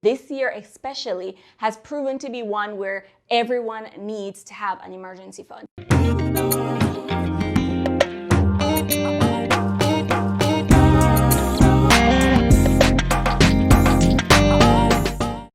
This year especially has proven to be one where everyone needs to have an emergency fund.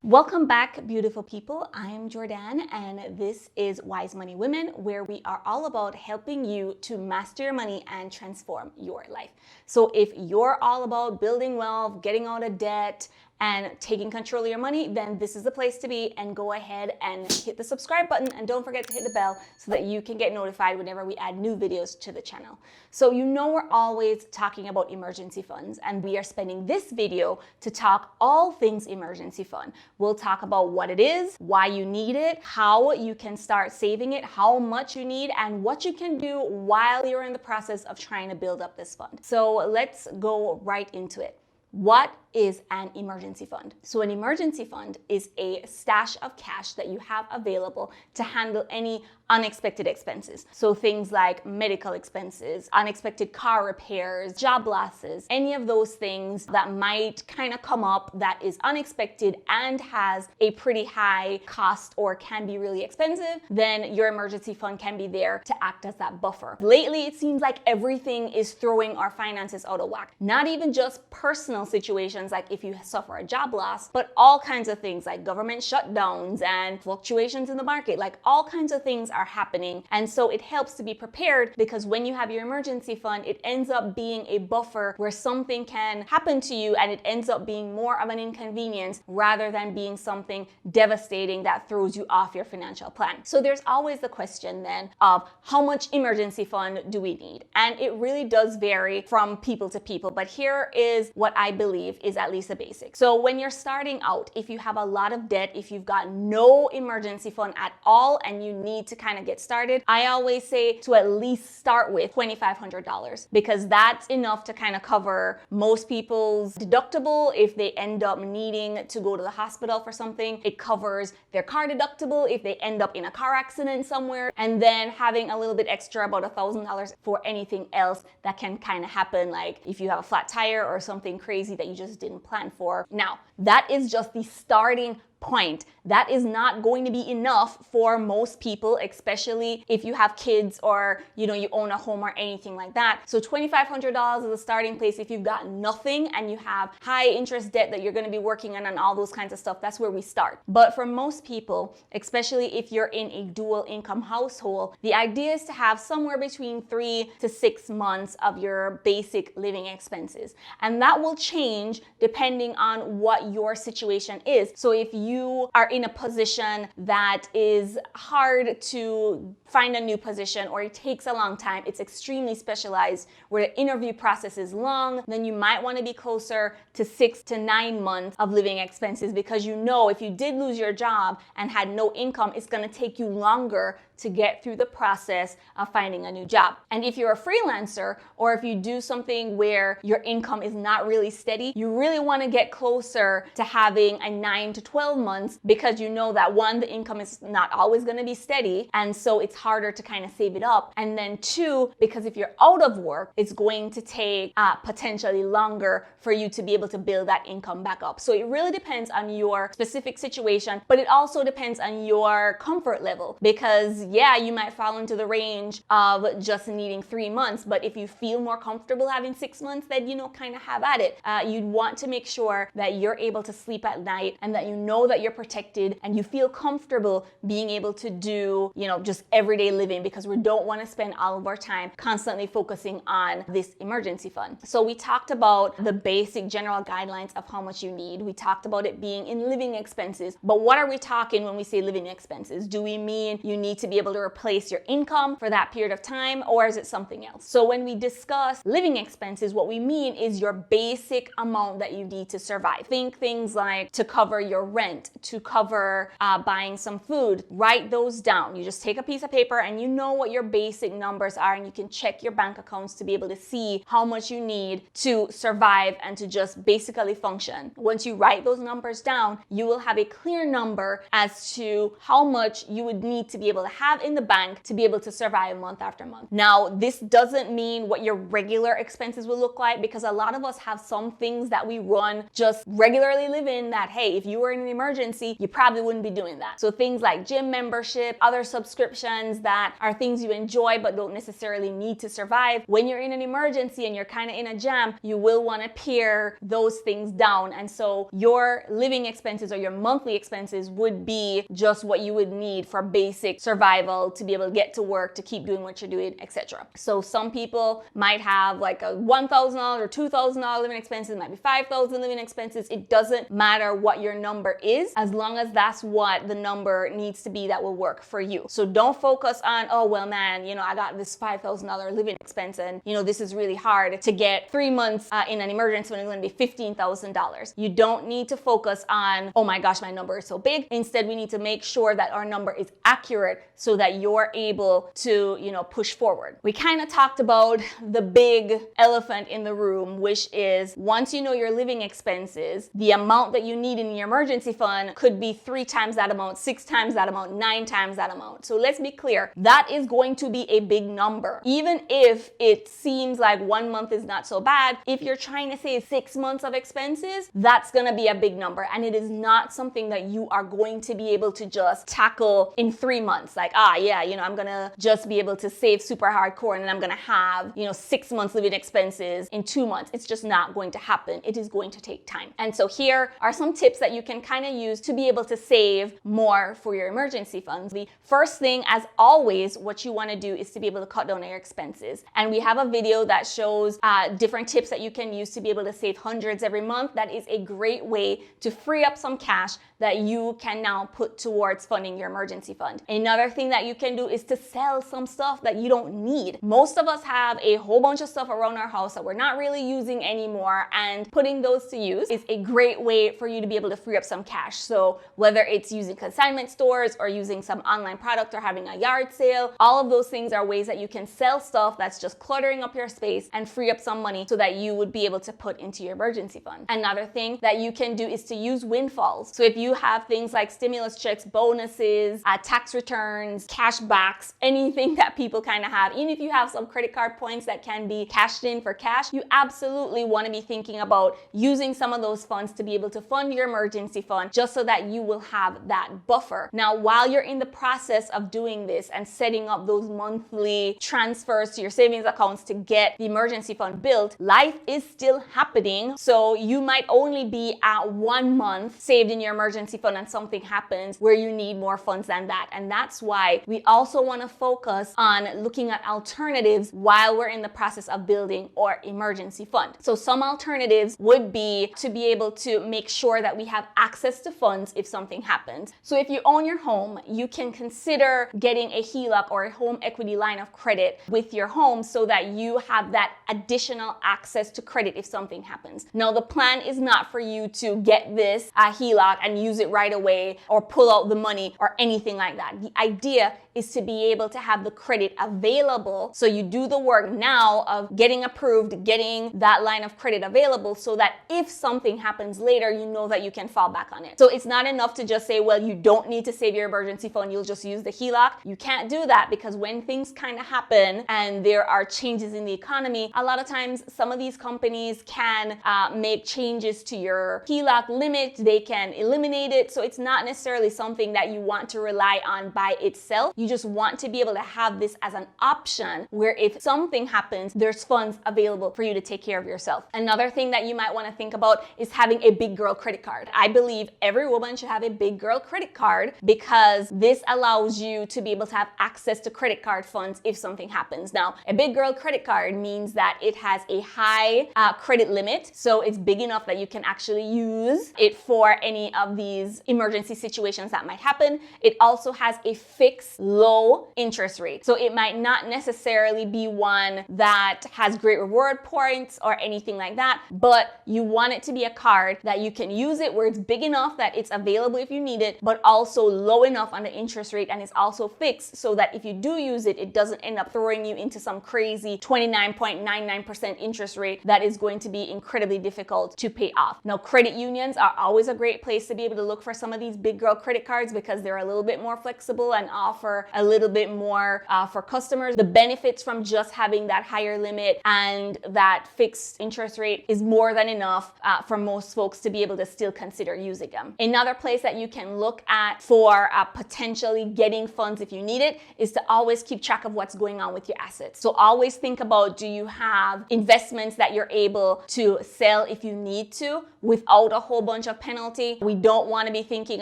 Welcome back, beautiful people. I'm Jordan, and this is Wise Money Women, where we are all about helping you to master your money and transform your life. So if you're all about building wealth, getting out of debt, and taking control of your money, then this is the place to be. And go ahead and hit the subscribe button, and don't forget to hit the bell so that you can get notified whenever we add new videos to the channel. So you know we're always talking about emergency funds, and we are spending this video to talk all things emergency fund. We'll talk about what it is, why you need it, how you can start saving it, how much you need, and what you can do while you're in the process of trying to build up this fund. So let's go right into it. What is an emergency fund? So an emergency fund is a stash of cash that you have available to handle any unexpected expenses. So things like medical expenses, unexpected car repairs, job losses, any of those things that might kind of come up that is unexpected and has a pretty high cost or can be really expensive, then your emergency fund can be there to act as that buffer. Lately, it seems like everything is throwing our finances out of whack. Not even just personal situations like if you suffer a job loss, but all kinds of things like government shutdowns and fluctuations in the market, like all kinds of things are happening. And so it helps to be prepared, because when you have your emergency fund, it ends up being a buffer where something can happen to you and it ends up being more of an inconvenience rather than being something devastating that throws you off your financial plan. So there's always the question then of how much emergency fund do we need? And it really does vary from people to people, but here is what I believe is at least a basic. So when you're starting out, if you have a lot of debt, if you've got no emergency fund at all and you need to kind of get started, I always say to at least start with $2,500, because that's enough to kind of cover most people's deductible if they end up needing to go to the hospital for something. It covers their car deductible if they end up in a car accident somewhere, and then having a little bit extra, about $1,000 for anything else that can kind of happen, like if you have a flat tire or something crazy that you just didn't plan for. Now, that is just the starting point. That is not going to be enough for most people, especially if you have kids or you own a home or anything like that. So $2,500 is a starting place. If you've got nothing and you have high interest debt that you're going to be working on and all those kinds of stuff, that's where we start. But for most people, especially if you're in a dual income household, the idea is to have somewhere between 3 to 6 months of your basic living expenses. And that will change depending on what your situation is. So if you are in a position that is hard to find a new position, or it takes a long time, it's extremely specialized, where the interview process is long, then you might want to be closer to 6 to 9 months of living expenses, because if you did lose your job and had no income, it's going to take you longer to get through the process of finding a new job. And if you're a freelancer, or if you do something where your income is not really steady, you really want to get closer to having a 9 to 12 months, because you know that one, the income is not always going to be steady, and so it's harder to kind of save it up. And then two, because if you're out of work, it's going to take potentially longer for you to be able to build that income back up. So it really depends on your specific situation, but it also depends on your comfort level, because you might fall into the range of just needing 3 months, but if you feel more comfortable having 6 months, then kind of have at it. You'd want to make sure that you're able to sleep at night, and that you know that you're protected, and you feel comfortable being able to do just everyday living, because we don't want to spend all of our time constantly focusing on this emergency fund. So we talked about the basic general guidelines of how much you need. We talked about it being in living expenses, but what are we talking when we say living expenses? Do we mean you need to be able to replace your income for that period of time, or is it something else? So when we discuss living expenses, what we mean is your basic amount that you need to survive. Think things like to cover your rent, to cover buying some food. Write those down. You just take a piece of paper and you know what your basic numbers are, and you can check your bank accounts to be able to see how much you need to survive and to just basically function. Once you write those numbers down, you will have a clear number as to how much you would need to be able to have in the bank to be able to survive month after month. Now, this doesn't mean what your regular expenses will look like, because a lot of us have some things that we run just regularly live in that, hey, if you were in an emergency, you probably wouldn't be doing that. So things like gym membership, other subscriptions that are things you enjoy but don't necessarily need to survive. When you're in an emergency and you're kind of in a jam, you will want to pare those things down. And so your living expenses or your monthly expenses would be just what you would need for basic survival to be able to get to work, to keep doing what you're doing, etc. So some people might have like a $1,000 or $2,000 living expenses, might be $5,000 living expenses. It doesn't matter what your number is, as long as that's what the number needs to be that will work for you. So don't focus on, oh, well, man, I got this $5,000 living expense and, this is really hard to get 3 months in an emergency when it's going to be $15,000. You don't need to focus on, oh my gosh, my number is so big. Instead, we need to make sure that our number is accurate so that you're able to, push forward. We kind of talked about the big elephant in the room, which is once you know your living expenses, the amount that you need in your emergency fund could be 3 times that amount, 6 times that amount, 9 times that amount. So let's be clear, that is going to be a big number. Even if it seems like 1 month is not so bad, if you're trying to save 6 months of expenses, that's going to be a big number. And it is not something that you are going to be able to just tackle in 3 months. Like, I'm going to just be able to save super hardcore and then I'm going to have, 6 months living expenses in 2 months. It's just not going to happen. It is going to take time. And so here are some tips that you can kind of use to be able to save more for your emergency funds. The first thing, as always, what you want to do is to be able to cut down on your expenses. And we have a video that shows different tips that you can use to be able to save hundreds every month. That is a great way to free up some cash that you can now put towards funding your emergency fund. Another thing that you can do is to sell some stuff that you don't need. Most of us have a whole bunch of stuff around our house that we're not really using anymore, and putting those to use is a great way for you to be able to free up some cash. So whether it's using consignment stores or using some online product or having a yard sale, all of those things are ways that you can sell stuff that's just cluttering up your space and free up some money so that you would be able to put into your emergency fund. Another thing that you can do is to use windfalls. So if you have things like stimulus checks, bonuses, tax returns, cash backs, anything that people kind of have, even if you have some credit card points that can be cashed in for cash, you absolutely want to be thinking about using some of those funds to be able to fund your emergency fund, just so that you will have that buffer. Now, while you're in the process of doing this and setting up those monthly transfers to your savings accounts to get the emergency fund built, life is still happening. So you might only be at 1 month saved in your emergency fund and something happens where you need more funds than that. And that's why we also want to focus on looking at alternatives while we're in the process of building our emergency fund. So some alternatives would be to be able to make sure that we have access to funds if something happens. So if you own your home, you can consider getting a HELOC or a home equity line of credit with your home so that you have that additional access to credit if something happens. Now, the plan is not for you to get this HELOC and use it right away or pull out the money or anything like that. The idea is to be able to have the credit available, so you do the work now of getting approved, getting that line of credit available, so that if something happens later, you know that you can fall back on it. So it's not enough to just say, well, you don't need to save your emergency fund, you'll just use the HELOC. You can't do that, because when things kind of happen and there are changes in the economy, a lot of times some of these companies can make changes to your HELOC limit, they can eliminate it. So it's not necessarily something that you want to rely on by itself. You just want to be able to have this as an option where if something happens, there's funds available for you to take care of yourself. Another thing that you might want to think about is having a big girl credit card. I believe every woman should have a big girl credit card, because this allows you to be able to have access to credit card funds if something happens. Now, a big girl credit card means that it has a high credit limit, so it's big enough that you can actually use it for any of these emergency situations that might happen. It also has a fixed low interest rate, so it might not necessarily be one that has great reward points or anything like that, but you want it to be a card that you can use it where it's big enough that it's available if you need it, but also low enough on the interest rate, and it's also fixed so that if you do use it, it doesn't end up throwing you into some crazy 29.99% interest rate that is going to be incredibly difficult to pay off. Now, credit unions are always a great place to be able to look for some of these big girl credit cards, because they're a little bit more flexible and offer a little bit more for customers. The benefits from just having that higher limit and that fixed interest rate is more than enough for most folks to be able to still consider using them. Another place that you can look at for potentially getting funds if you need it is to always keep track of what's going on with your assets. So always think about, do you have investments that you're able to sell if you need to without a whole bunch of penalty? We don't want to be thinking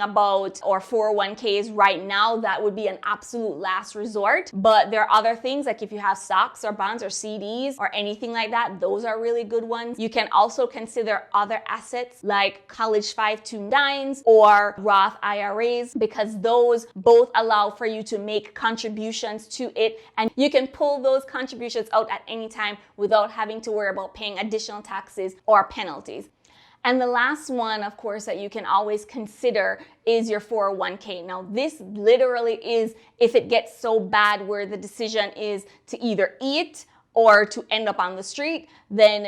about our 401ks right now. That would be an absolute last resort. But there are other things, like if you have stocks or bonds or CDs or anything like that, those are really good ones. You can also consider other assets like college 529s or Roth IRAs, because those both allow for you to make contributions to it, and you can pull those contributions out at any time without having to worry about paying additional taxes or penalties. And the last one, of course, that you can always consider is your 401k. Now, this literally is if it gets so bad where the decision is to either eat or to end up on the street, then,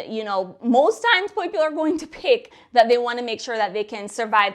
most times people are going to pick that they want to make sure that they can survive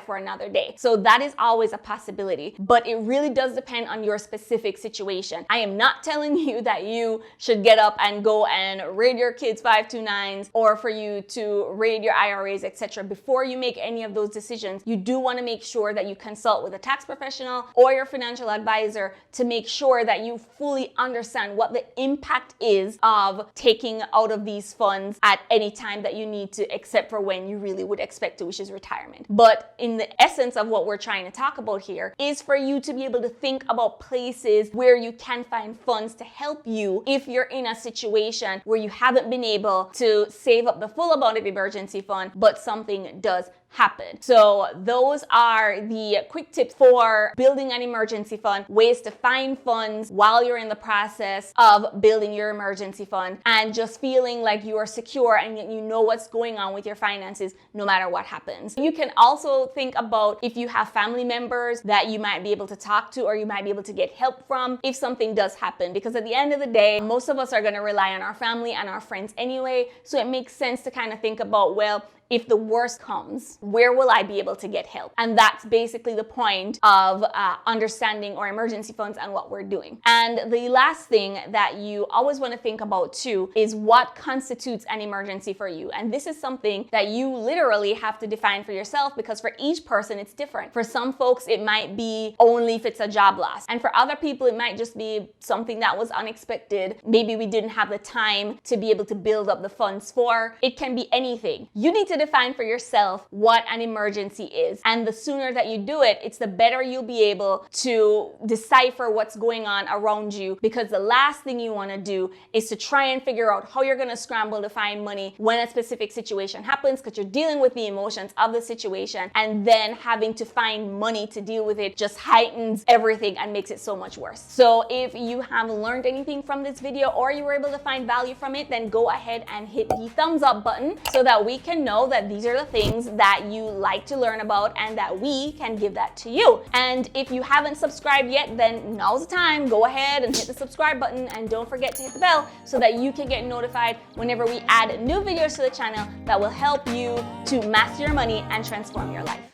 for another day. So that is always a possibility, but it really does depend on your specific situation. I am not telling you that you should get up and go and raid your kids' 529s or for you to raid your IRAs, etc. Before you make any of those decisions, you do want to make sure that you consult with a tax professional or your financial advisor to make sure that you fully understand what the impact is of taking out of these funds at any time that you need to, except for when you really would expect to, which is retirement. But in the essence of what we're trying to talk about here is for you to be able to think about places where you can find funds to help you if you're in a situation where you haven't been able to save up the full amount of emergency fund, but something does happen. So those are the quick tips for building an emergency fund, ways to find funds while you're in the process of building your emergency fund, and just feeling like you are secure and you know what's going on with your finances no matter what happens. You can also think about if you have family members that you might be able to talk to or you might be able to get help from if something does happen, because at the end of the day, most of us are going to rely on our family and our friends anyway. So it makes sense to kind of think about, well, if the worst comes, where will I be able to get help? And that's basically the point of understanding our emergency funds and what we're doing. And the last thing that you always want to think about too is what constitutes an emergency for you. And this is something that you literally have to define for yourself, because for each person it's different. For some folks, it might be only if it's a job loss. And for other people, it might just be something that was unexpected. Maybe we didn't have the time to be able to build up the funds for. It can be anything. You need to define for yourself what an emergency is. And the sooner that you do it, it's the better you'll be able to decipher what's going on around you, because the last thing you want to do is to try and figure out how you're going to scramble to find money when a specific situation happens, because you're dealing with the emotions of the situation, and then having to find money to deal with it just heightens everything and makes it so much worse. So if you have learned anything from this video or you were able to find value from it, then go ahead and hit the thumbs up button so that we can know that these are the things that you like to learn about and that we can give that to you. And if you haven't subscribed yet, then now's the time. Go ahead and hit the subscribe button, and don't forget to hit the bell so that you can get notified whenever we add new videos to the channel that will help you to master your money and transform your life.